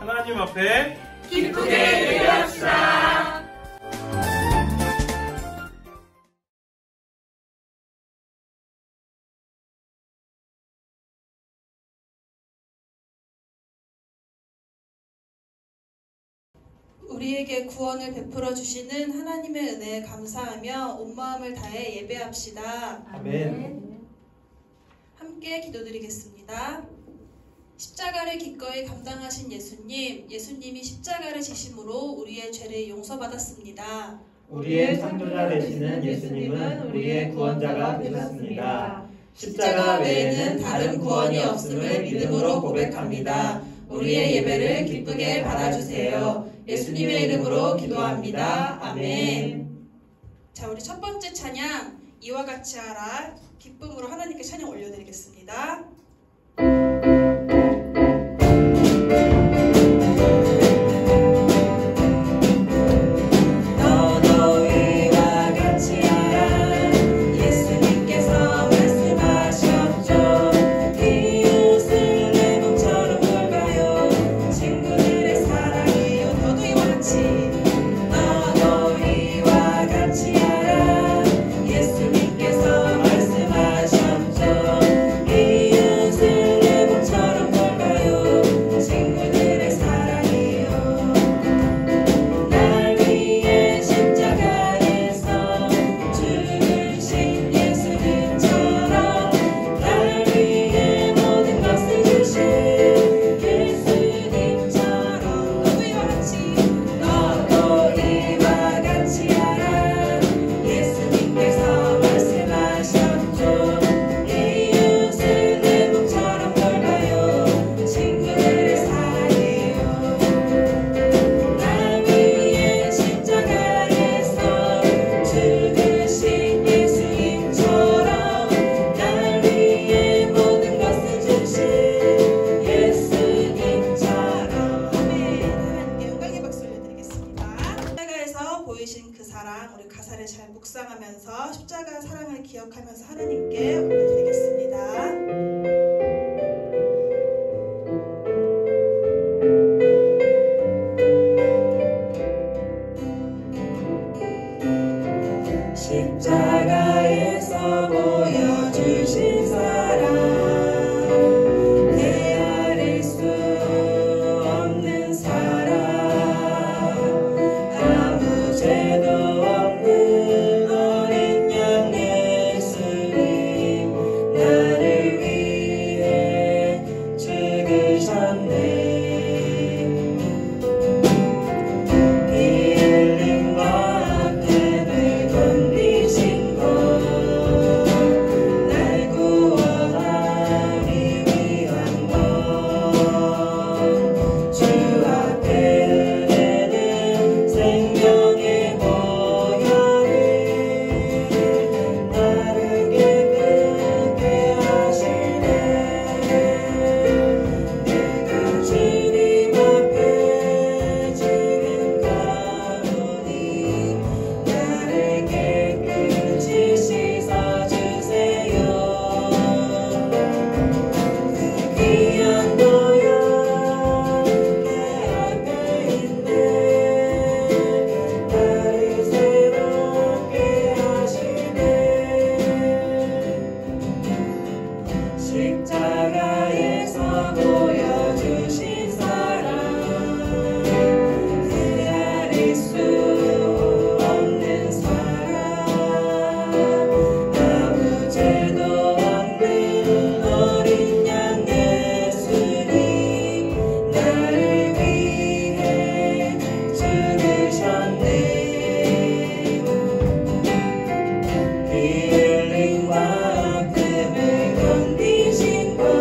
하나님 앞에 기쁘게 예배합시다. 우리에게 구원을 베풀어 주시는 하나님의 은혜에 감사하며 온 마음을 다해 예배합시다. 아멘. 함께 기도드리겠습니다. 십자가를 기꺼이 감당하신 예수님이 십자가를 지심으로 우리의 죄를 용서받았습니다. 우리의 창조자 되시는 예수님은 우리의 구원자가 되셨습니다. 십자가 외에는 다른 구원이 없음을 믿음으로 고백합니다. 우리의 예배를 기쁘게 받아주세요. 예수님의 이름으로 기도합니다. 아멘. 자, 우리 첫 번째 찬양 이와 같이 하라 기쁨으로 하나님께 찬양 올려드리겠습니다. 묵상하면서 십자가 사랑을 기억하면서 하나님께 올려드리겠습니다. 십자가에서 보여주신 사랑 헤아릴 수 없는 사랑 아무 죄도 없는 어린 양 예수님 나를 위해 죽으셨네. 십자가에서 보여주신 사랑 헤아릴 수 없는 사랑 아무 죄도 없는 어린 양 예수님 나를 위해 죽으셨네. 피 흘림과 아픔을 견디신 분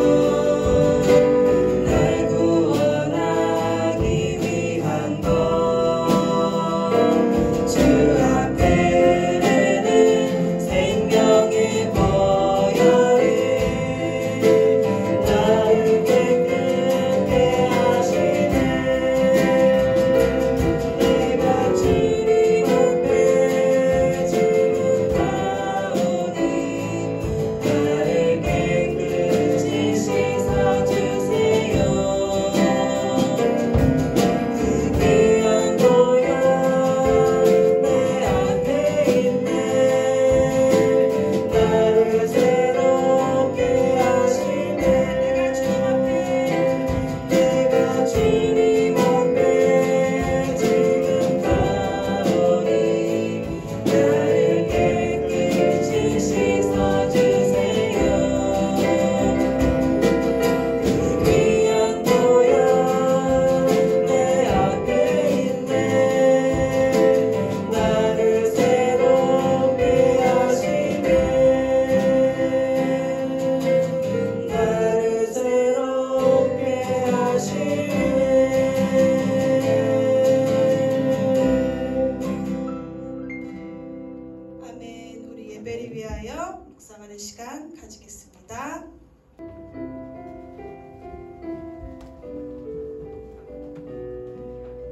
기도하겠습니다.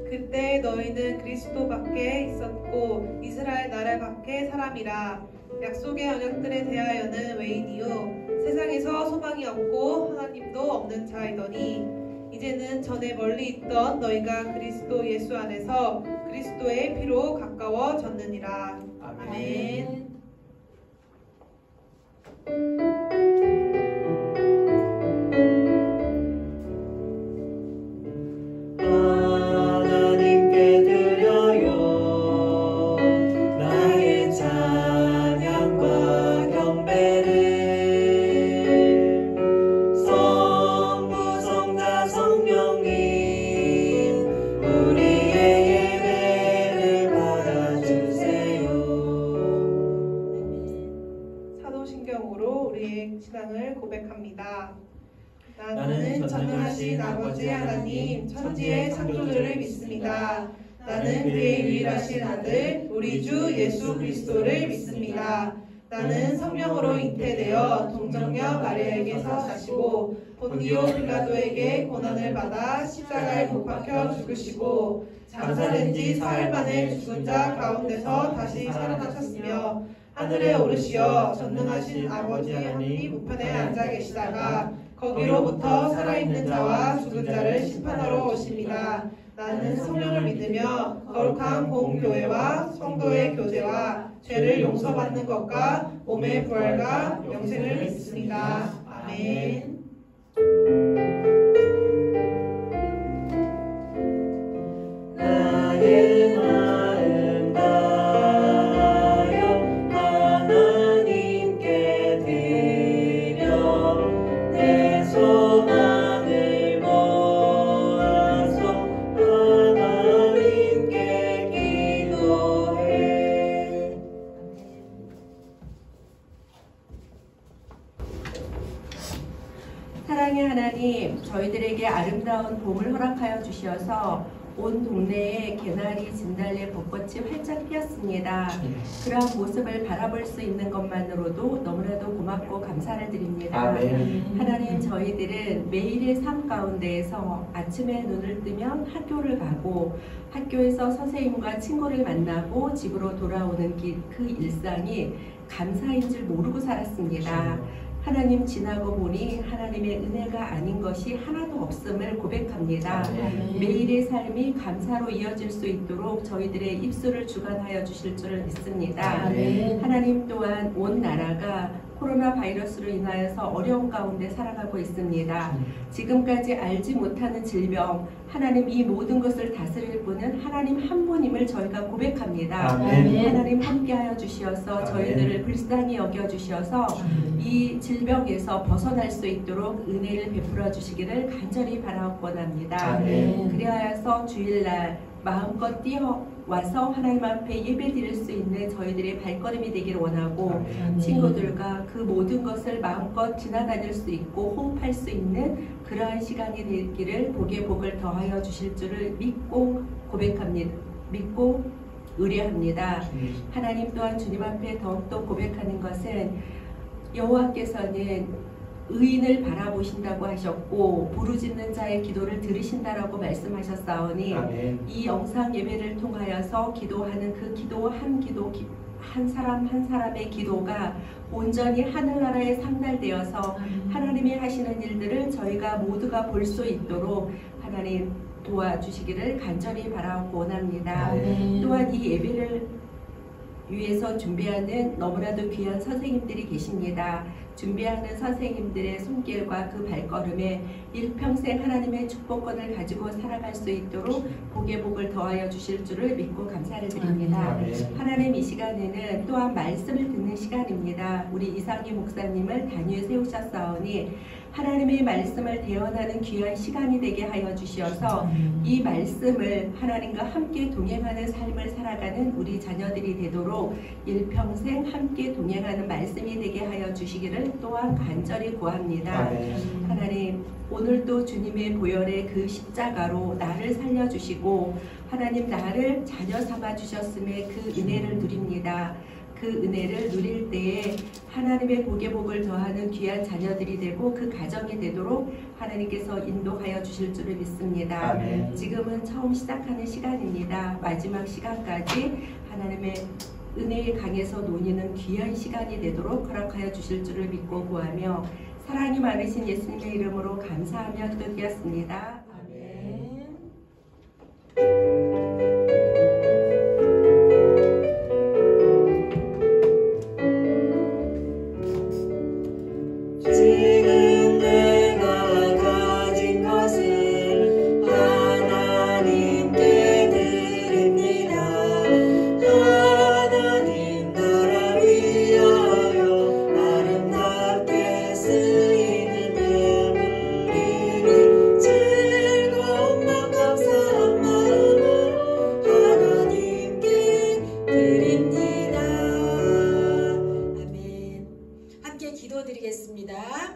그때 너희는 그리스도 밖에 있었고 이스라엘 나라 밖에 사람이라. 약속의 언약들에 대하여는 외인이요 세상에서 소망이 없고 하나님도 없는 자이더니 이제는 전에 멀리 있던 너희가 그리스도 예수 안에서 그리스도의 피로 가까워졌느니라. 아멘. 하나님께 드려요 나의 찬양과 경배를 성부 성자 성령님 우리의 예배를 받아주세요. 사도신경으로 우리의 신앙을 고백합니다. 나는 전능하신 아버지 하나님 천지의 창조주를 믿습니다. 나는 그의 유일하신 아들 우리 주 예수 그리스도를 믿습니다. 나는 성령으로 잉태되어 동정녀 마리아에게서 자시고 본디오 빌라도에게 고난을 받아 십자가에 못 박혀 죽으시고 장사된 지 사흘 만에 죽은 자 가운데서 다시 살아나셨으며 하늘에 오르시어 전능하신 아버지 하나님 우편에 앉아 계시다가 거기로부터 살아있는 자와 죽은 자를 심판하러 오십니다. 나는 성령을 믿으며 거룩한 공교회와 성도의 교제와 죄를 용서받는 것과 몸의 부활과 영생을 믿습니다. 아멘. 나의 마음 다하여 하나님께 드려 내 소망을 모아서 하나님께 기도해. 사랑의 하나님, 저희들에게 아름다운 봄을 허락하여 주시어서 온 동네에 개나리, 진달래, 벚꽃이 활짝 피었습니다. 그러한 모습을 바라볼 수 있는 것만으로도 너무나도 고맙고 감사를 드립니다. 아멘. 하나님, 저희들은 매일의 삶 가운데에서 아침에 눈을 뜨면 학교를 가고 학교에서 선생님과 친구를 만나고 집으로 돌아오는 그 일상이 감사인 줄 모르고 살았습니다. 하나님, 지나고 보니 하나님의 은혜가 아닌 것이 하나도 없음을 고백합니다. 매일의 삶이 감사로 이어질 수 있도록 저희들의 입술을 주관하여 주실 줄을 믿습니다. 하나님, 또한 온 나라가 코로나 바이러스로 인하여서 어려운 가운데 살아가고 있습니다. 지금까지 알지 못하는 질병, 하나님 이 모든 것을 다스릴 분은 하나님 한 분임을 저희가 고백합니다. 아멘. 하나님 함께하여 주시어서 아멘. 저희들을 불쌍히 여겨주셔서 이 질병에서 벗어날 수 있도록 은혜를 베풀어 주시기를 간절히 바라고 원합니다. 아멘. 그리하여서 주일날 마음껏 뛰어와서 하나님 앞에 예배드릴 수 있는 저희들의 발걸음이 되기를 원하고 친구들과 그 모든 것을 마음껏 지나다닐 수 있고 호흡할 수 있는 그러한 시간이 되기를 복의 복을 더하여 주실 줄을 믿고 고백합니다. 믿고 의뢰합니다. 하나님, 또한 주님 앞에 더욱더 고백하는 것은 여호와께서는 의인을 바라보신다고 하셨고 부르짖는 자의 기도를 들으신다라고 말씀하셨사오니 아멘. 이 영상 예배를 통하여서 기도하는 그 기도 한 사람 한 사람의 기도가 온전히 하늘나라에 상달되어서 하나님이 하시는 일들을 저희가 모두가 볼 수 있도록 하나님 도와주시기를 간절히 바라고 원합니다. 또한 이 예배를 위해서 준비하는 너무나도 귀한 선생님들이 계십니다. 준비하는 선생님들의 손길과 그 발걸음에 일평생 하나님의 축복권을 가지고 살아갈 수 있도록 복의 복을 더하여 주실 줄을 믿고 감사를 드립니다. 아멘. 하나님, 이 시간에는 또한 말씀을 듣는 시간입니다. 우리 이상희 목사님을 단위에 세우셨사오니 하나님의 말씀을 대언하는 귀한 시간이 되게 하여 주시어서 이 말씀을 하나님과 함께 동행하는 삶을 살아가는 우리 자녀들이 되도록 일평생 함께 동행하는 말씀이 되게 하여 주시기를 또한 간절히 구합니다. 아멘. 하나님, 오늘도 주님의 보혈의 그 십자가로 나를 살려주시고 하나님 나를 자녀 삼아 주셨음에 그 은혜를 누립니다. 그 은혜를 누릴 때에 하나님의 복에 복을 더하는 귀한 자녀들이 되고 그 가정이 되도록 하나님께서 인도하여 주실 줄을 믿습니다. 아멘. 지금은 처음 시작하는 시간입니다. 마지막 시간까지 하나님의 은혜의 강에서 논의는 귀한 시간이 되도록 허락하여 주실 줄을 믿고 구하며 사랑이 많으신 예수님의 이름으로 감사하며 기도드렸습니다. 아멘. 지금 내가 가진 것을 하나님께 드립니다. 하나님 나라 위하여 아름답게 쓰이는 예물이니 즐거운 마음 감사한 마음으로 하나님께 드립니다. 아멘. 함께 기도드리겠습니다.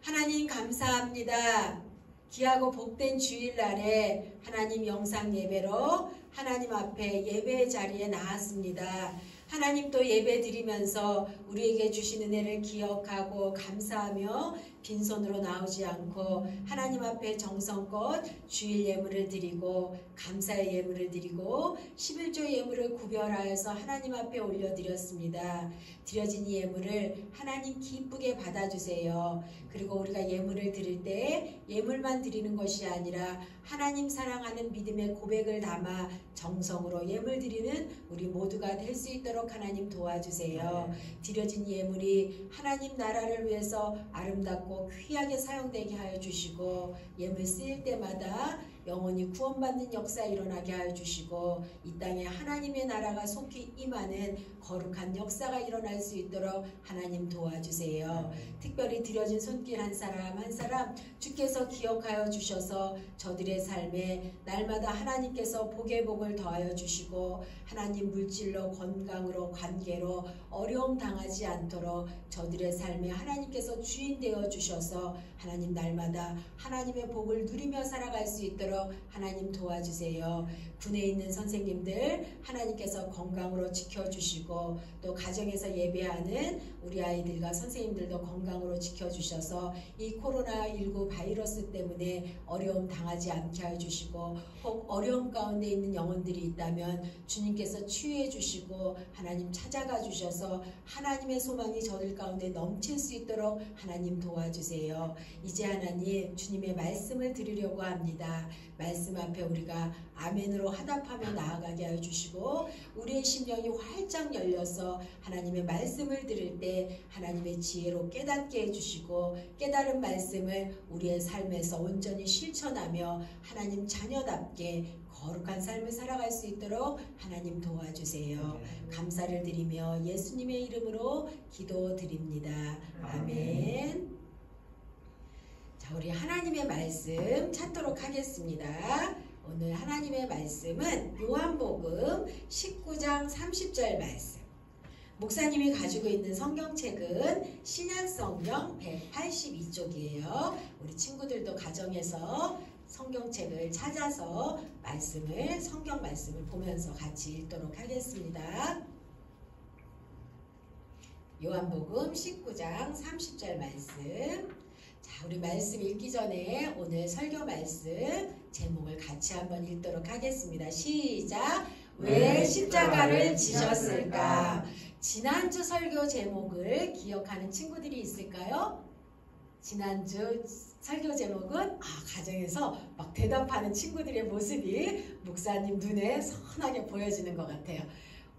하나님 감사합니다. 귀하고 복된 주일날에 하나님 영상 예배로 하나님 앞에 예배 자리에 나왔습니다. 하나님 또 예배 드리면서 우리에게 주신 은혜를 기억하고 감사하며 빈손으로 나오지 않고 하나님 앞에 정성껏 주일 예물을 드리고 감사의 예물을 드리고 11조 예물을 구별하여서 하나님 앞에 올려드렸습니다. 드려진 이 예물을 하나님 기쁘게 받아주세요. 그리고 우리가 예물을 드릴 때 예물만 드리는 것이 아니라 하나님 사랑하는 믿음의 고백을 담아 정성으로 예물 드리는 우리 모두가 될 수 있도록 하나님 도와주세요. 드려진 예물이 하나님 나라를 위해서 아름답고 귀하게 사용되게 하여 주시고 예물 쓰일 때마다 영원히 구원받는 역사 일어나게 하여 주시고 이 땅에 하나님의 나라가 속히 임하는 거룩한 역사가 일어날 수 있도록 하나님 도와주세요. 특별히 드려진 손길 한 사람 한 사람 주께서 기억하여 주셔서 저들의 삶에 날마다 하나님께서 복의 복을 더하여 주시고 하나님 물질로 건강으로 관계로 어려움 당하지 않도록 저들의 삶에 하나님께서 주인 되어 주셔서 하나님 날마다 하나님의 복을 누리며 살아갈 수 있도록 하나님 도와주세요. 군에 있는 선생님들 하나님께서 건강으로 지켜주시고 또 가정에서 예배하는 우리 아이들과 선생님들도 건강으로 지켜주셔서 이 코로나19 바이러스 때문에 어려움 당하지 않게 해주시고 혹 어려움 가운데 있는 영혼들이 있다면 주님께서 치유해 주시고 하나님 찾아가 주셔서 하나님의 소망이 저들 가운데 넘칠 수 있도록 하나님 도와주세요. 이제 하나님 주님의 말씀을 드리려고 합니다. 말씀 앞에 우리가 아멘으로 화답하며 나아가게 하여 주시고 우리의 심령이 활짝 열려서 하나님의 말씀을 들을 때 하나님의 지혜로 깨닫게 해주시고 깨달은 말씀을 우리의 삶에서 온전히 실천하며 하나님 자녀답게 거룩한 삶을 살아갈 수 있도록 하나님 도와주세요. 감사를 드리며 예수님의 이름으로 기도드립니다. 아멘. 자, 우리 하나님의 말씀 찾도록 하겠습니다. 오늘 하나님의 말씀은 요한복음 19장 30절 말씀. 목사님이 가지고 있는 성경책은 신약성경 182쪽이에요. 우리 친구들도 가정에서 성경책을 찾아서 성경 말씀을 보면서 같이 읽도록 하겠습니다. 요한복음 19장 30절 말씀. 자, 우리 말씀 읽기 전에 오늘 설교 말씀 제목을 같이 한번 읽도록 하겠습니다. 시작! 왜 십자가를 지셨을까? 지난주 설교 제목을 기억하는 친구들이 있을까요? 지난주 설교 제목은 가정에서 막 대답하는 친구들의 모습이 목사님 눈에 선하게 보여지는 것 같아요.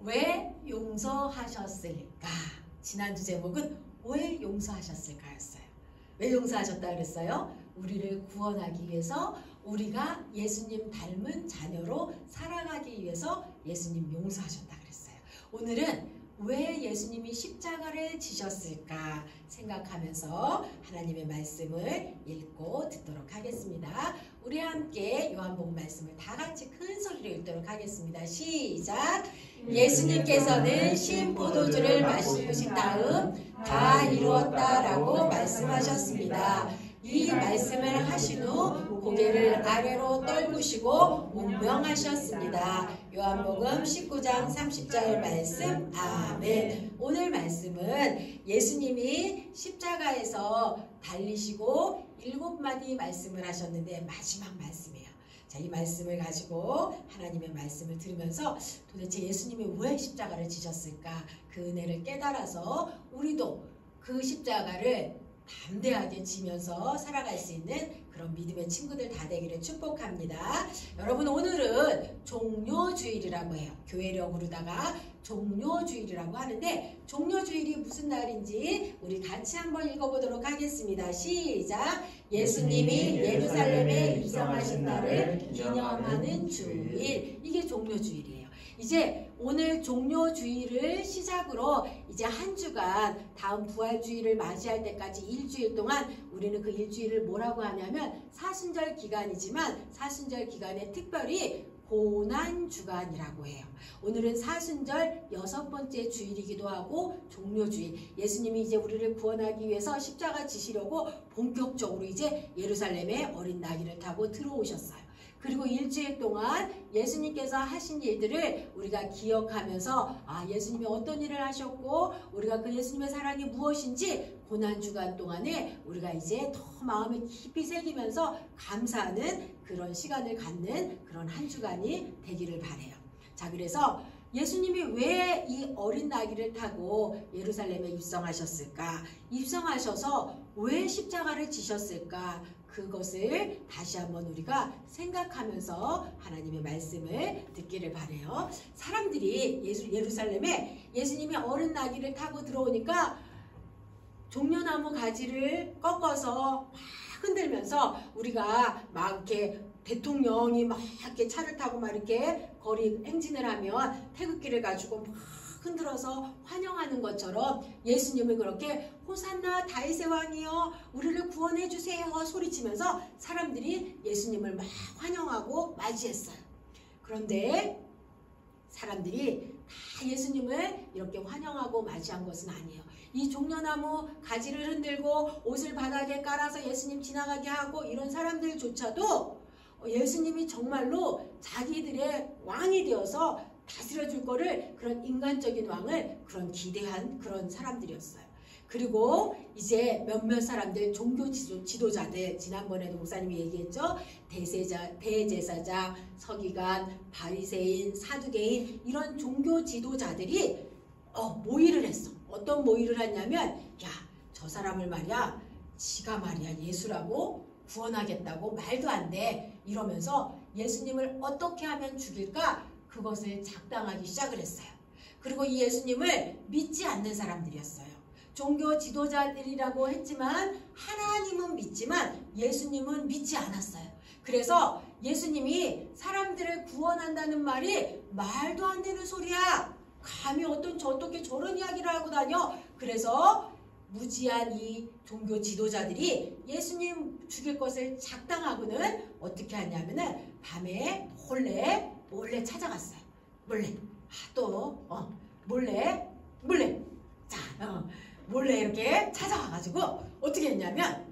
왜 용서하셨을까? 지난주 제목은 왜 용서하셨을까였어요. 왜 용서하셨다 그랬어요? 우리를 구원하기 위해서 우리가 예수님 닮은 자녀로 살아가기 위해서 예수님 용서하셨다 그랬어요. 오늘은 왜 예수님이 십자가를 지셨을까 생각하면서 하나님의 말씀을 읽고 듣도록 하겠습니다. 우리 함께 요한복음 말씀을 다 같이 큰 소리로 읽도록 하겠습니다. 시작! 예수님께서는 신 포도주를 마시신 다음 다 이루었다라고 말씀하셨습니다. 이 말씀을 하신 후 고개를 아래로 떨구시고 운명하셨습니다. 요한복음 19장 30절 말씀. 아멘. 오늘 말씀은 예수님이 십자가에서 달리시고 7마디 말씀을 하셨는데 마지막 말씀이에요. 자, 이 말씀을 가지고 하나님의 말씀을 들으면서 도대체 예수님이 왜 십자가를 지셨을까? 그 은혜를 깨달아서 우리도 그 십자가를 담대하게 지면서 살아갈 수 있는 그런 믿음의 친구들 다 되기를 축복합니다. 여러분, 오늘은 종료주일이라고 해요. 교회력으로다가 종료주일이라고 하는데, 종료주일이 무슨 날인지 우리 같이 한번 읽어보도록 하겠습니다. 시작! 예수님이 예루살렘에 입성하신 날을 기념하는 주일. 이게 종료주일이에요. 이제 오늘 종료주일을 시작으로 이제 한 주간 다음 부활주일을 맞이할 때까지 일주일 동안 우리는 그 일주일을 뭐라고 하냐면 사순절 기간이지만 사순절 기간에 특별히 고난주간이라고 해요. 오늘은 사순절 6번째 주일이기도 하고 종료주일. 예수님이 이제 우리를 구원하기 위해서 십자가 지시려고 본격적으로 이제 예루살렘에 어린 나귀를 타고 들어오셨어요. 그리고 일주일 동안 예수님께서 하신 일들을 우리가 기억하면서 예수님이 어떤 일을 하셨고 우리가 그 예수님의 사랑이 무엇인지 고난주간 동안에 우리가 이제 더 마음에 깊이 새기면서 감사하는 그런 시간을 갖는 그런 한 주간이 되기를 바라요. 자, 그래서 예수님이 왜 이 어린 나귀를 타고 예루살렘에 입성하셨을까? 입성하셔서 왜 십자가를 지셨을까? 그것을 다시 한번 우리가 생각하면서 하나님의 말씀을 듣기를 바라요. 사람들이 예루살렘에 예수님이 어른 나귀를 타고 들어오니까 종려나무 가지를 꺾어서 막 흔들면서 우리가 막 이렇게 대통령이 막 이렇게 차를 타고 막 이렇게 거리 행진을 하면 태극기를 가지고 막 흔들어서 환영하는 것처럼 예수님을 그렇게 호산나 다윗의 왕이여 우리를 구원해 주세요 소리치면서 사람들이 예수님을 막 환영하고 맞이했어요. 그런데 사람들이 다 예수님을 이렇게 환영하고 맞이한 것은 아니에요. 이 종려나무 가지를 흔들고 옷을 바닥에 깔아서 예수님 지나가게 하고 이런 사람들조차도 예수님이 정말로 자기들의 왕이 되어서 다스려줄 거를 그런 인간적인 왕을 그런 기대한 그런 사람들이었어요. 그리고 이제 몇몇 사람들 종교 지도자들 지난번에도 목사님이 얘기했죠. 대제사장, 서기관, 바리새인, 사두개인 이런 종교 지도자들이 모의를 했어. 어떤 모의를 했냐면 야, 저 사람을 말이야 지가 말이야 예수라고 구원하겠다고 말도 안 돼 이러면서 예수님을 어떻게 하면 죽일까 그것을 작당하기 시작을 했어요. 그리고 이 예수님을 믿지 않는 사람들이었어요. 종교 지도자들이라고 했지만 하나님은 믿지만 예수님은 믿지 않았어요. 그래서 예수님이 사람들을 구원한다는 말이 말도 안 되는 소리야. 감히 어떻게 저런 이야기를 하고 다녀. 그래서 무지한 이 종교 지도자들이 예수님 죽일 것을 작당하고는 어떻게 하냐면은 밤에 몰래 찾아갔어요. 몰래 이렇게 찾아와가지고 어떻게 했냐면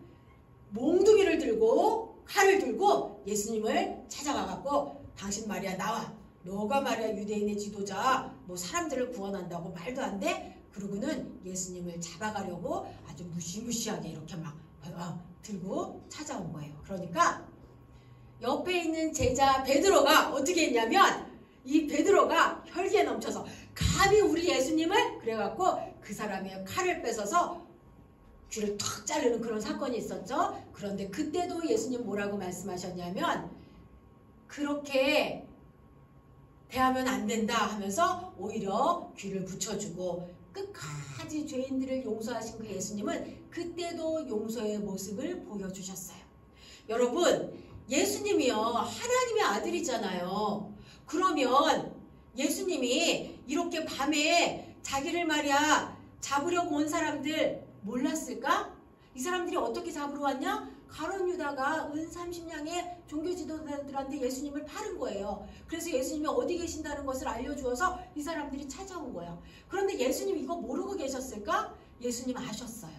몽둥이를 들고 칼을 들고 예수님을 찾아가갖고 당신 말이야 나와. 너가 말이야 유대인의 지도자 뭐 사람들을 구원한다고 말도 안 돼? 그러고는 예수님을 잡아가려고 아주 무시무시하게 이렇게 막 들고 찾아온 거예요. 그러니까 옆에 있는 제자 베드로가 어떻게 했냐면 이 베드로가 혈기에 넘쳐서 감히 우리 예수님을 그래갖고 그 사람의 칼을 뺏어서 귀를 턱 자르는 그런 사건이 있었죠. 그런데 그때도 예수님 뭐라고 말씀하셨냐면 그렇게 대하면 안 된다 하면서 오히려 귀를 붙여주고 끝까지 죄인들을 용서하신 그 예수님은 그때도 용서의 모습을 보여주셨어요. 여러분 예수님이요 하나님의 아들이잖아요. 그러면 예수님이 이렇게 밤에 자기를 말이야 잡으려고 온 사람들 몰랐을까? 이 사람들이 어떻게 잡으러 왔냐? 가룟 유다가 은 30냥의 종교 지도자들한테 예수님을 팔은 거예요. 그래서 예수님이 어디 계신다는 것을 알려주어서 이 사람들이 찾아온 거예요. 그런데 예수님 이거 모르고 계셨을까? 예수님 아셨어요.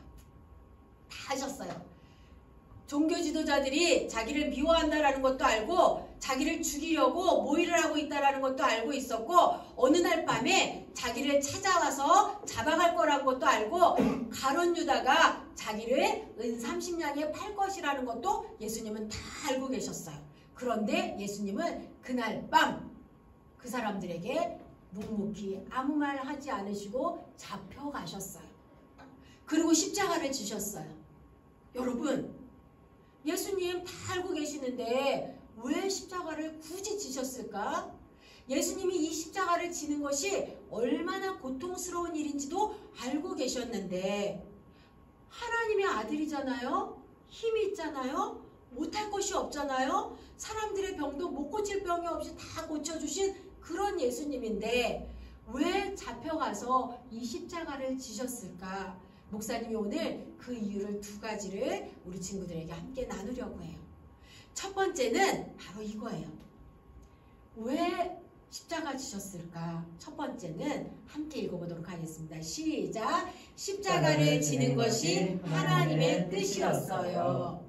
다 아셨어요. 종교 지도자들이 자기를 미워한다라는 것도 알고 자기를 죽이려고 모의를 하고 있다라는 것도 알고 있었고 어느 날 밤에 자기를 찾아와서 잡아갈 거라는 것도 알고 가룟 유다가 자기를 은 30냥에 팔 것이라는 것도 예수님은 다 알고 계셨어요. 그런데 예수님은 그날 밤 그 사람들에게 묵묵히 아무 말 하지 않으시고 잡혀가셨어요. 그리고 십자가를 지셨어요. 여러분, 예수님 다 알고 계시는데 왜 십자가를 굳이 지셨을까? 예수님이 이 십자가를 지는 것이 얼마나 고통스러운 일인지도 알고 계셨는데 하나님의 아들이잖아요. 힘이 있잖아요. 못할 것이 없잖아요. 사람들의 병도 못 고칠 병이 없이 다 고쳐주신 그런 예수님인데 왜 잡혀가서 이 십자가를 지셨을까? 목사님이 오늘 그 이유를 두 가지를 우리 친구들에게 함께 나누려고 해요. 첫 번째는 바로 이거예요. 왜 십자가 지셨을까? 첫 번째는 함께 읽어보도록 하겠습니다. 시작! 십자가를 지는 것이 하나님의 뜻이었어요.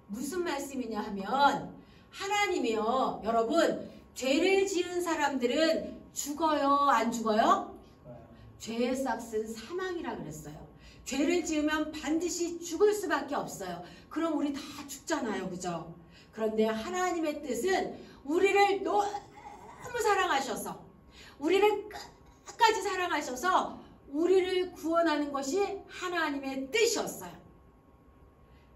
무슨 말씀이냐 하면 하나님이요. 여러분, 죄를 지은 사람들은 죽어요? 안 죽어요? 죄의 싹은 사망이라 그랬어요. 죄를 지으면 반드시 죽을 수밖에 없어요. 그럼 우리 다 죽잖아요. 그죠? 그런데 하나님의 뜻은 우리를 너무 사랑하셔서 우리를 끝까지 사랑하셔서 우리를 구원하는 것이 하나님의 뜻이었어요.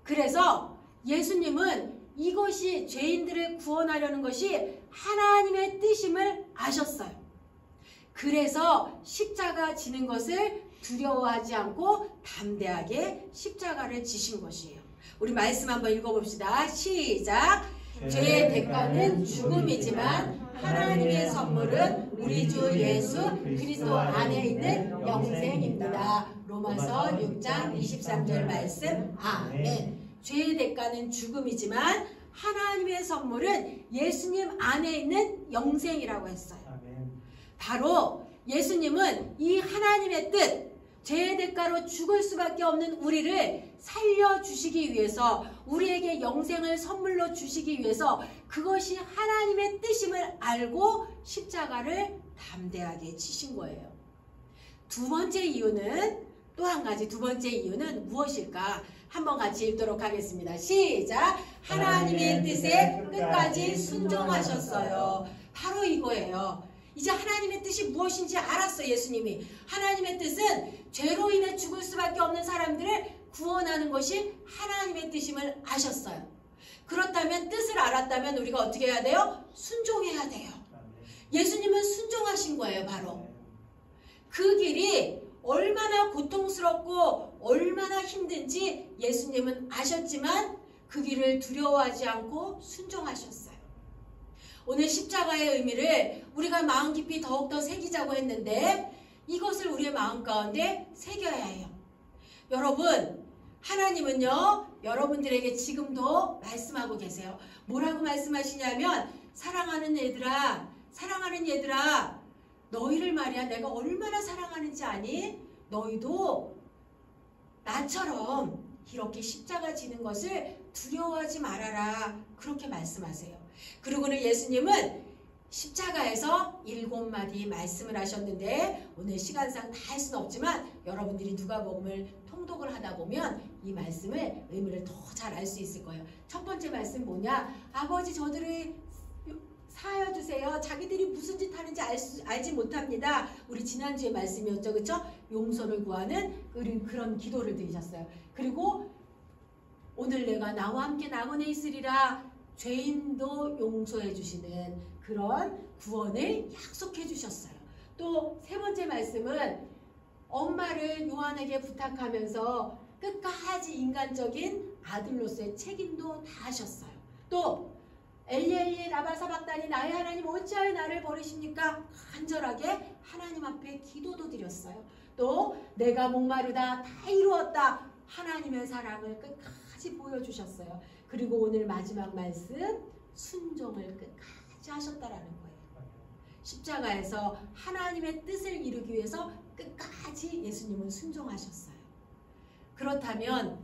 그래서 예수님은 이것이 죄인들을 구원하려는 것이 하나님의 뜻임을 아셨어요. 그래서 십자가 지는 것을 두려워하지 않고 담대하게 십자가를 지신 것이에요. 우리 말씀 한번 읽어봅시다. 시작! 죄의 대가는 죽음이지만 하나님의 선물은 우리 주 예수 그리스도 안에 있는 영생입니다. 로마서 6장 23절 말씀. 아멘. 죄의 대가는 죽음이지만 하나님의 선물은 예수님 안에 있는 영생이라고 했어요. 바로 예수님은 이 하나님의 뜻, 죄의 대가로 죽을 수밖에 없는 우리를 살려주시기 위해서, 우리에게 영생을 선물로 주시기 위해서 그것이 하나님의 뜻임을 알고 십자가를 담대하게 지신 거예요. 두 번째 이유는, 또 한 가지 두 번째 이유는 무엇일까? 한번 같이 읽도록 하겠습니다. 시작! 하나님의 뜻에 끝까지 순종하셨어요. 바로 이거예요. 이제 하나님의 뜻이 무엇인지 알았어요. 예수님이. 하나님의 뜻은 죄로 인해 죽을 수밖에 없는 사람들을 구원하는 것이 하나님의 뜻임을 아셨어요. 그렇다면, 뜻을 알았다면 우리가 어떻게 해야 돼요? 순종해야 돼요. 예수님은 순종하신 거예요. 바로 그 길이 얼마나 고통스럽고 얼마나 힘든지 예수님은 아셨지만 그 길을 두려워하지 않고 순종하셨어요. 오늘 십자가의 의미를 우리가 마음 깊이 더욱더 새기자고 했는데 이것을 우리의 마음 가운데 새겨야 해요. 여러분, 하나님은요, 여러분들에게 지금도 말씀하고 계세요. 뭐라고 말씀하시냐면, 사랑하는 얘들아, 사랑하는 얘들아, 너희를 말이야 내가 얼마나 사랑하는지 아니? 너희도 나처럼 이렇게 십자가 지는 것을 두려워하지 말아라. 그렇게 말씀하세요. 그리고는 예수님은 십자가에서 7마디 말씀을 하셨는데 오늘 시간상 다 할 수는 없지만 여러분들이 누가복음을 통독을 하다 보면 이 말씀을 의미를 더 잘 알 수 있을 거예요. 첫 번째 말씀 뭐냐? 아버지 저들을 사하여 주세요. 자기들이 무슨 짓 하는지 알지 못합니다. 우리 지난주에 말씀이었죠. 그렇죠? 용서를 구하는 그런 기도를 드리셨어요. 그리고 오늘 내가 나와 함께 낙원에 있으리라, 죄인도 용서해 주시는 그런 구원을 약속해 주셨어요. 또 세 번째 말씀은 엄마를 요한에게 부탁하면서 끝까지 인간적인 아들로서의 책임도 다 하셨어요. 또 엘리 엘리 라마 사박다니 나의 하나님 어찌하여 나를 버리십니까? 간절하게 하나님 앞에 기도도 드렸어요. 또 내가 목마르다 다 이루었다, 하나님의 사랑을 끝까지 보여주셨어요. 그리고 오늘 마지막 말씀, 순종을 끝까지 하셨다라는 거예요. 십자가에서 하나님의 뜻을 이루기 위해서 끝까지 예수님은 순종하셨어요. 그렇다면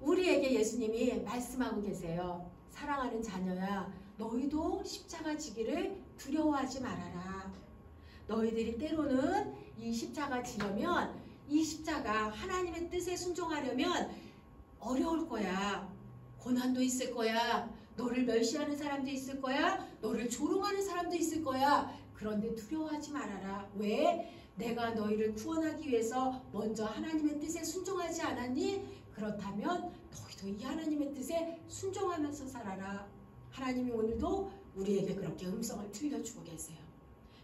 우리에게 예수님이 말씀하고 계세요. 사랑하는 자녀야, 너희도 십자가 지기를 두려워하지 말아라. 너희들이 때로는 이 십자가 지려면, 이 십자가 하나님의 뜻에 순종하려면 어려울 거야. 고난도 있을 거야. 너를 멸시하는 사람도 있을 거야. 너를 조롱하는 사람도 있을 거야. 그런데 두려워하지 말아라. 왜? 내가 너희를 구원하기 위해서 먼저 하나님의 뜻에 순종하지 않았니? 그렇다면 너희도 이 하나님의 뜻에 순종하면서 살아라. 하나님이 오늘도 우리에게 그렇게 음성을 들려주고 계세요.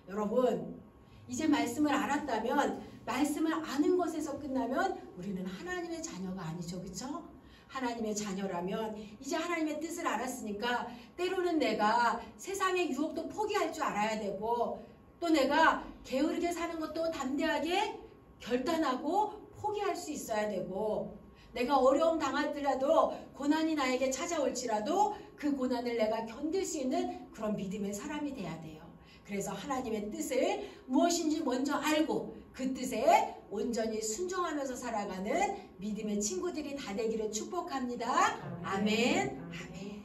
여러분, 이제 말씀을 알았다면, 말씀을 아는 것에서 끝나면 우리는 하나님의 자녀가 아니죠. 그렇죠? 하나님의 자녀라면 이제 하나님의 뜻을 알았으니까 때로는 내가 세상의 유혹도 포기할 줄 알아야 되고, 또 내가 게으르게 사는 것도 담대하게 결단하고 포기할 수 있어야 되고, 내가 어려움 당하더라도 고난이 나에게 찾아올지라도 그 고난을 내가 견딜 수 있는 그런 믿음의 사람이 돼야 돼요. 그래서 하나님의 뜻을 무엇인지 먼저 알고 그 뜻에 온전히 순종하면서 살아가는 믿음의 친구들이 다 되기를 축복합니다. 아멘. 아멘.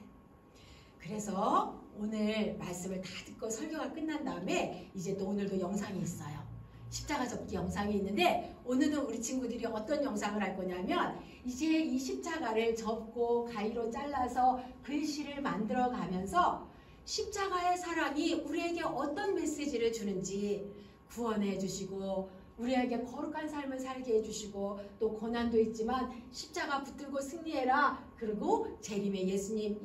그래서 오늘 말씀을 다 듣고 설교가 끝난 다음에 이제 또 오늘도 영상이 있어요. 십자가 접기 영상이 있는데, 오늘은 우리 친구들이 어떤 영상을 할 거냐면, 이제 이 십자가를 접고 가위로 잘라서 글씨를 만들어 가면서 십자가의 사랑이 우리에게 어떤 메시지를 주는지 구원해 주시고, 우리에게 거룩한 삶을 살게 해주시고, 또 고난도 있지만 십자가 붙들고 승리해라. 그리고 재림의 예수님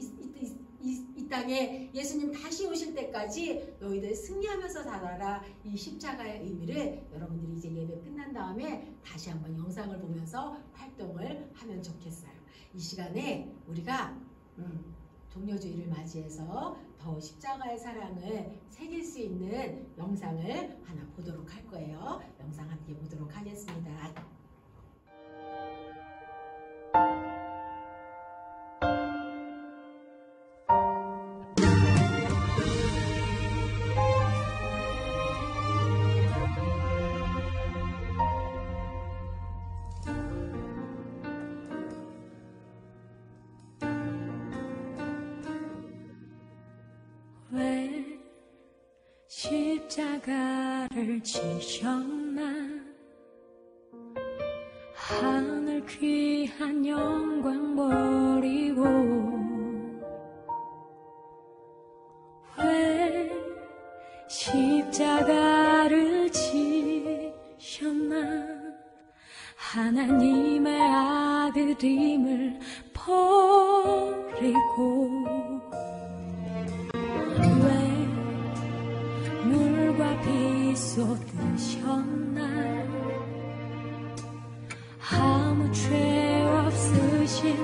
이 땅에 예수님 다시 오실 때까지 너희들 승리하면서 살아라. 이 십자가의 의미를 여러분들이 이제 예배 끝난 다음에 다시 한번 영상을 보면서 활동을 하면 좋겠어요. 이 시간에 우리가 종려주의를 맞이해서 더 십자가의 사랑을 새길 수 있는 영상을 하나 보도록 할 거예요. 영상 함께 보도록 하겠습니다. 왜 십자가를 지셨나? 하늘 귀한 영광 버리고 왜 십자가를 지셨나? 하나님의 아들임을 버리고 왜 물과 피 쏟으셨나? 아무 죄 없으신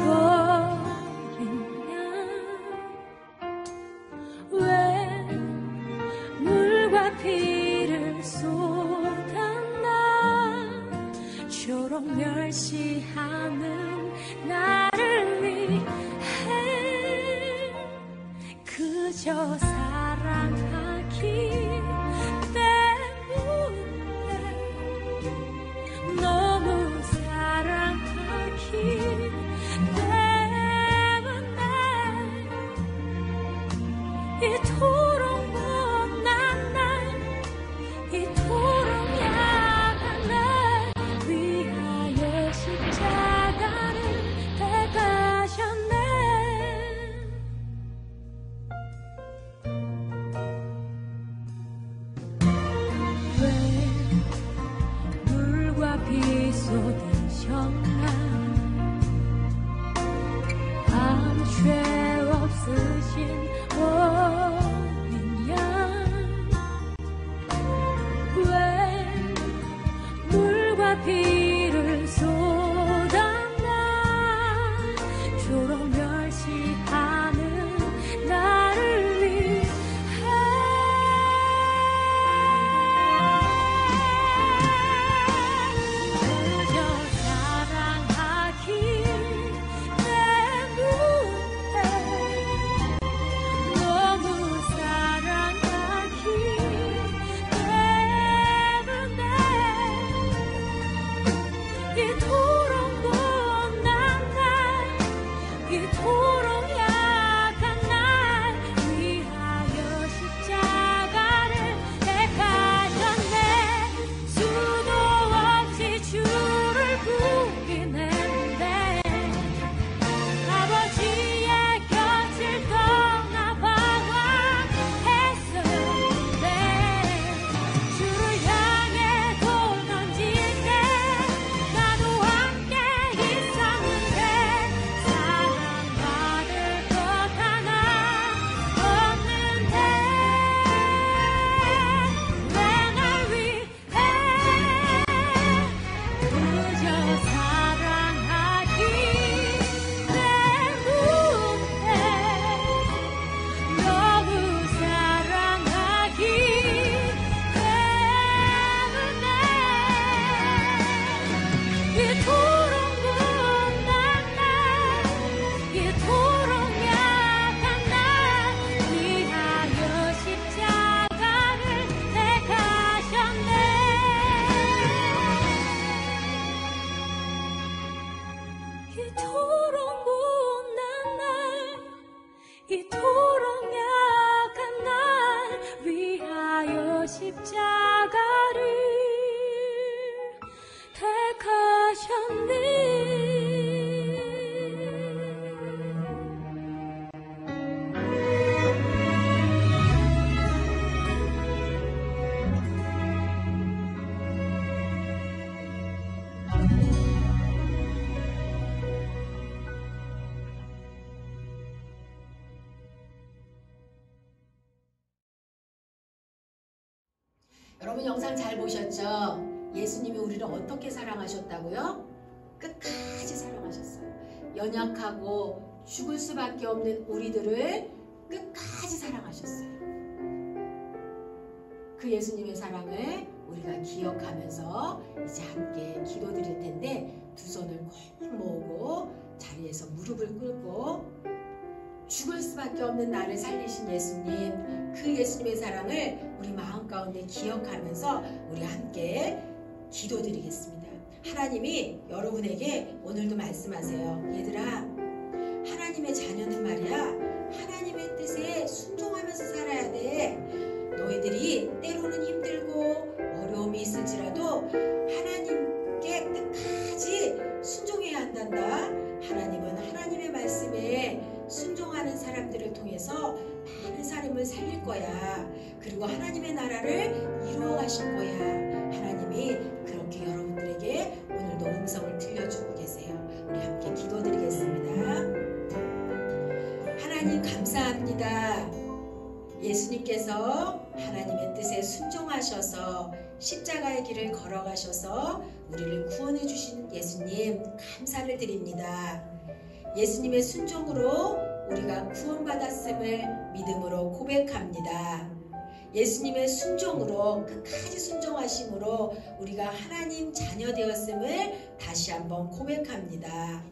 어린 양 왜 물과 피를 쏟았나? 저런 멸시하는 나를 위해 그저 사랑하기 때문에 너무 사랑하기 때문에 이토록 못난 날 이토록 약한 날 위하여 십자가를 대가셨네. 비 쏟으셨나? 아무 죄 없으신 어린 양 왜 물과 피를 쏟았나? 저런 멸시하는 나를 위해 너무 여러분 영상 잘 보셨죠? 예수님이 우리를 어떻게 사랑하셨다고요? 끝까지 사랑하셨어요. 연약하고 죽을 수밖에 없는 우리들을 끝까지 사랑하셨어요. 그 예수님의 사랑을 우리가 기억하면서 이제 함께 기도드릴 텐데 두 손을 꼭 모으고 자리에서 무릎을 꿇고 죽을 수밖에 없는 나를 살리신 예수님, 그 예수님의 사랑을 우리 마음 가운데 기억하면서 우리 함께 기도드리겠습니다. 하나님이 여러분에게 오늘도 말씀하세요. 얘들아, 하나님의 자녀는 말이야, 하나님의 뜻에 순종하면서 살아야 돼. 너희들이 때로는 힘들고 어려움이 있을지라도 하나님께 끝까지 순종해야 한단다. 하나님은 하나님의 말씀에 순종하는 사람들을 통해서 많은 사람을 살릴 거야. 그리고 하나님의 나라를 이루어 가실 거야. 하나님이 그렇게 여러분들에게 오늘도 음성을 들려주고 계세요. 우리 함께 기도드리겠습니다. 하나님 감사합니다. 예수님께서 하나님의 뜻에 순종하셔서 십자가의 길을 걸어가셔서 우리를 구원해 주신 예수님 감사를 드립니다. 예수님의 순종으로 우리가 구원받았음을 믿음으로 고백합니다. 예수님의 순종으로 끝까지 순종하심으로 우리가 하나님 자녀 되었음을 다시 한번 고백합니다.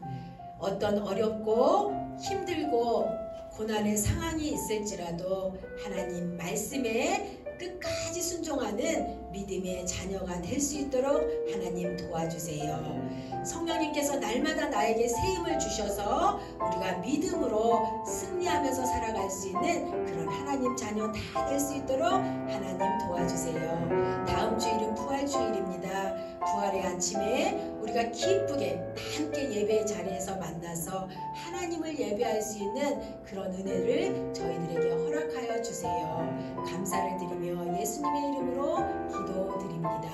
어떤 어렵고 힘들고 고난의 상황이 있을지라도 하나님 말씀에 끝까지 순종하는 믿음의 자녀가 될 수 있도록 하나님 도와주세요. 성령님께서 날마다 나에게 새 힘을 주셔서 우리가 믿음으로 승리하면서 살아갈 수 있는 그런 하나님 자녀 다 될 수 있도록 하나님 도와주세요. 다음 주일은 부활주일입니다. 부활의 아침에 우리가 기쁘게 다 함께 예배의 자리에서 만나서 하나님을 예배할 수 있는 그런 은혜를 저희들에게 허락하여 주세요. 감사를 드리며 예수님의 이름으로 기도드립니다.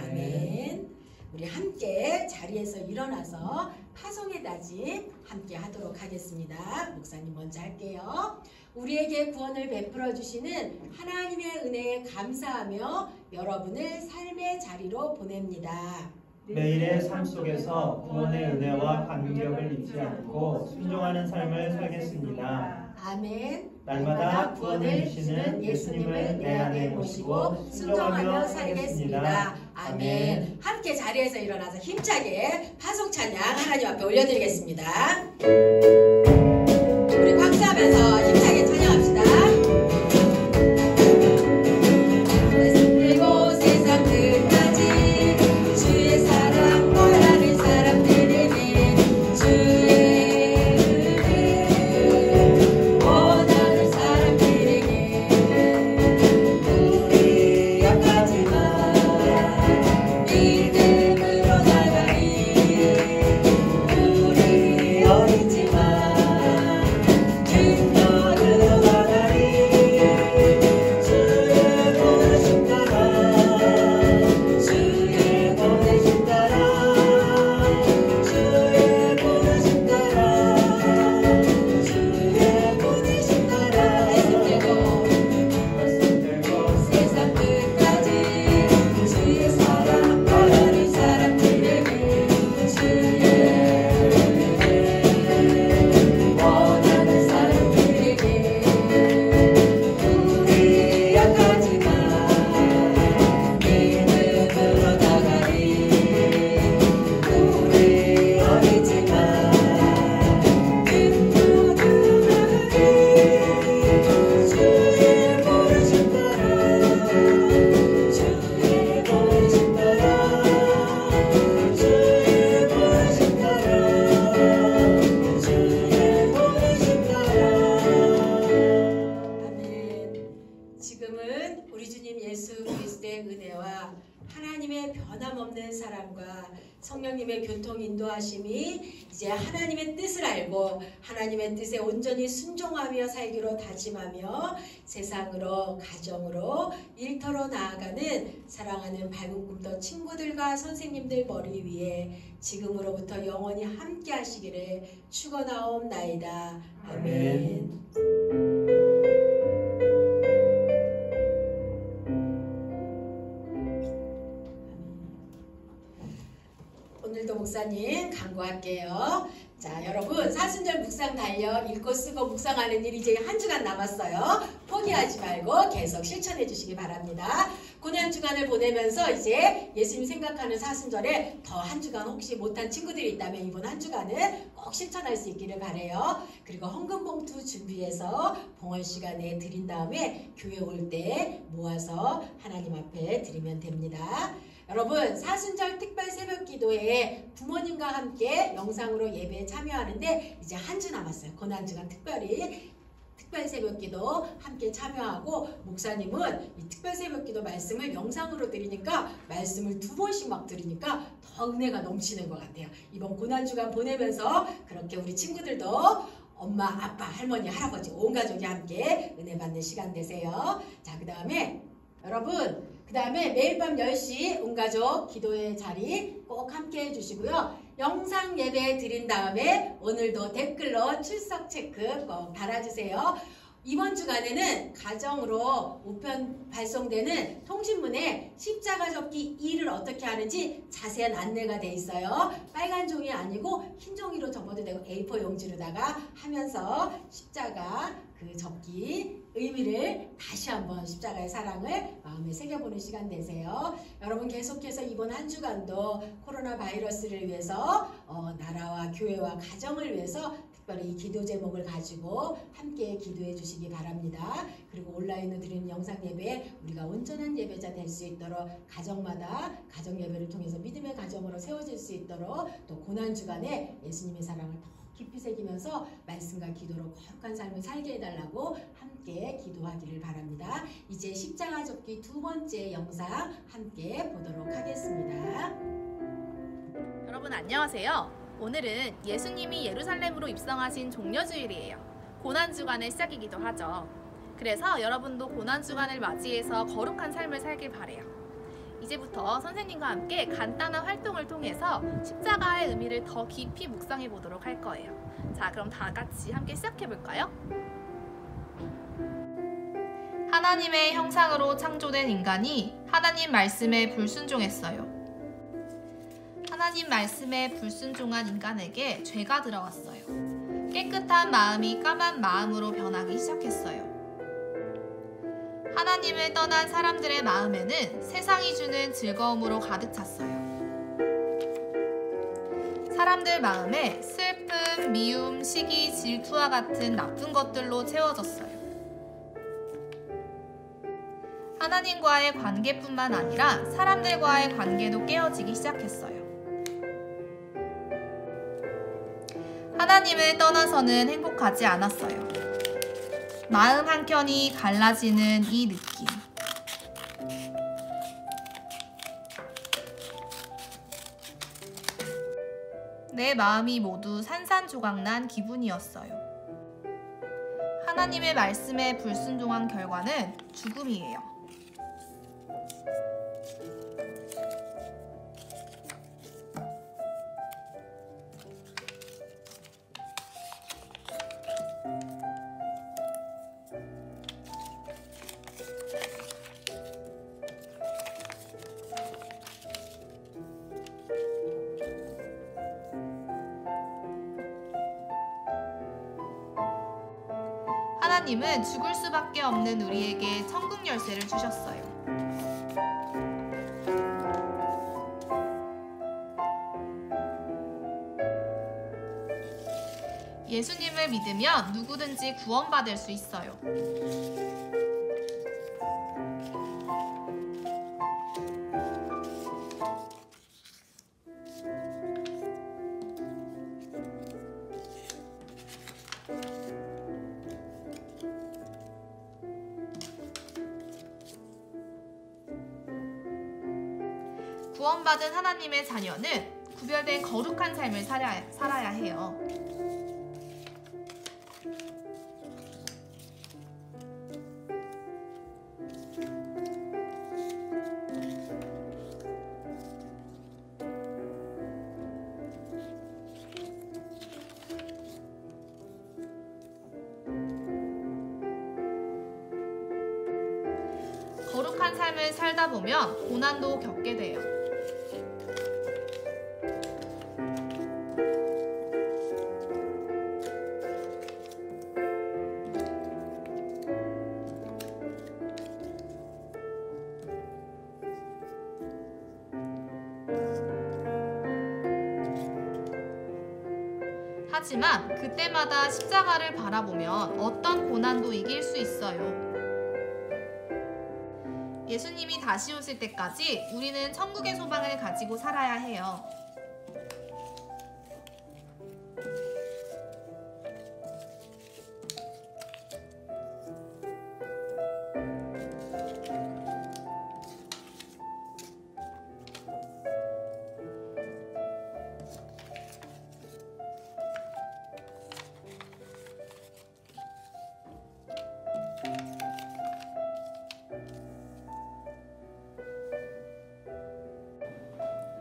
아멘. 우리 함께 자리에서 일어나서 파송의 다짐 함께 하도록 하겠습니다. 목사님 먼저 할게요. 우리에게 구원을 베풀어 주시는 하나님의 은혜에 감사하며 여러분을 삶의 자리로 보냅니다. 매일의 삶 속에서 구원의 은혜와 감격을 잊지 않고 순종하는 삶을 살겠습니다. 아멘. 날마다 구원을 주시는 예수님을 내 안에 모시고 순종하며 살겠습니다. 아멘. 함께 자리에서 일어나서 힘차게 파송 찬양 하나님 앞에 올려드리겠습니다. 우리 박수하면서 힘차게 찬양합시다. 성령님의 교통 인도하심이 이제 하나님의 뜻을 알고 하나님의 뜻에 온전히 순종하며 살기로 다짐하며 세상으로 가정으로 일터로 나아가는 사랑하는 밝은 꿈터 친구들과 선생님들 머리 위에 지금으로부터 영원히 함께 하시기를 축원하옵나이다. 아멘. 목사님 강구할게요. 자, 여러분 사순절 묵상 달력 읽고 쓰고 묵상하는 일 이제 한 주간 남았어요. 포기하지 말고 계속 실천해 주시기 바랍니다. 고난 주간을 보내면서 이제 예수님 생각하는 사순절에 더 한 주간 혹시 못한 친구들이 있다면 이번 한 주간은 꼭 실천할 수 있기를 바라요. 그리고 헌금 봉투 준비해서 봉헌 시간에 드린 다음에 교회 올 때 모아서 하나님 앞에 드리면 됩니다. 여러분 사순절 특별 새벽 기도에 부모님과 함께 영상으로 예배에 참여하는데 이제 한 주 남았어요. 고난주간 특별히 특별 새벽 기도 함께 참여하고 목사님은 이 특별 새벽 기도 말씀을 영상으로 드리니까 말씀을 2번씩 막 들으니까 더 은혜가 넘치는 것 같아요. 이번 고난주간 보내면서 그렇게 우리 친구들도 엄마, 아빠, 할머니, 할아버지 온 가족이 함께 은혜 받는 시간 되세요. 자, 그 다음에 여러분 그 다음에 매일 밤 10시 온 가족 기도의 자리 꼭 함께 해주시고요. 영상 예배 드린 다음에 오늘도 댓글로 출석 체크 꼭 달아주세요. 이번 주간에는 가정으로 우편 발송되는 통신문에 십자가 접기 2를 어떻게 하는지 자세한 안내가 돼 있어요. 빨간 종이 아니고 흰 종이로 접어도 되고 A4 용지로다가 하면서 십자가 그 접기 의미를 다시 한번 십자가의 사랑을 마음에 새겨보는 시간 되세요. 여러분 계속해서 이번 한 주간도 코로나 바이러스를 위해서 나라와 교회와 가정을 위해서 특별히 이 기도 제목을 가지고 함께 기도해 주시기 바랍니다. 그리고 온라인으로 드리는 영상 예배에 우리가 온전한 예배자 될 수 있도록 가정마다 가정 예배를 통해서 믿음의 가정으로 세워질 수 있도록 또 고난 주간에 예수님의 사랑을 더 깊이 새기면서 말씀과 기도로 거룩한 삶을 살게 해달라고 함께 기도하기를 바랍니다. 이제 십자가 접기 2번째 영상 함께 보도록 하겠습니다. 여러분 안녕하세요. 오늘은 예수님이 예루살렘으로 입성하신 종려주일이에요. 고난주간의 시작이기도 하죠. 그래서 여러분도 고난주간을 맞이해서 거룩한 삶을 살길 바래요. 이제부터 선생님과 함께 간단한 활동을 통해서 십자가의 의미를 더 깊이 묵상해 보도록 할 거예요. 자, 그럼 다 같이 함께 시작해 볼까요? 하나님의 형상으로 창조된 인간이 하나님 말씀에 불순종했어요. 하나님 말씀에 불순종한 인간에게 죄가 들어왔어요. 깨끗한 마음이 까만 마음으로 변하기 시작했어요. 하나님을 떠난 사람들의 마음에는 세상이 주는 즐거움으로 가득 찼어요. 사람들 마음에 슬픔, 미움, 시기, 질투와 같은 나쁜 것들로 채워졌어요. 하나님과의 관계뿐만 아니라 사람들과의 관계도 깨어지기 시작했어요. 하나님을 떠나서는 행복하지 않았어요. 마음 한켠이 갈라지는 이 느낌. 내 마음이 모두 산산조각난 기분이었어요. 하나님의 말씀에 불순종한 결과는 죽음이에요. 하나님은 죽을 수밖에 없는 우리에게 천국 열쇠를 주셨어요. 예수님을 믿으면 누구든지 구원받을 수 있어요. 구원받은 하나님의 자녀는 구별된 거룩한 삶을 살아야 해요. 거룩한 삶을 살다 보면 고난도 겪게 돼요. 하지만 그때마다 십자가를 바라보면 어떤 고난도 이길 수 있어요. 예수님이 다시 오실 때까지 우리는 천국의 소망을 가지고 살아야 해요.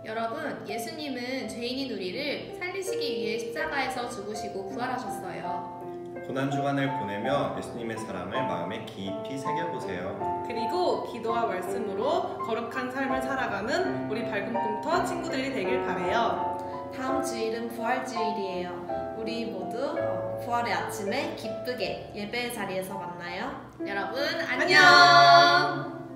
여러분, 예수님은 죄인인 우리를 살리시기 위해 십자가에서 죽으시고 부활하셨어요. 고난주간을 보내며 예수님의 사랑을 마음에 깊이 새겨보세요. 그리고 기도와 말씀으로 거룩한 삶을 살아가는 우리 발꿈꿈터 친구들이 되길 바래요. 다음 주일은 부활주일이에요. 우리 모두 부활의 아침에 기쁘게 예배의 자리에서 만나요. 여러분, 안녕!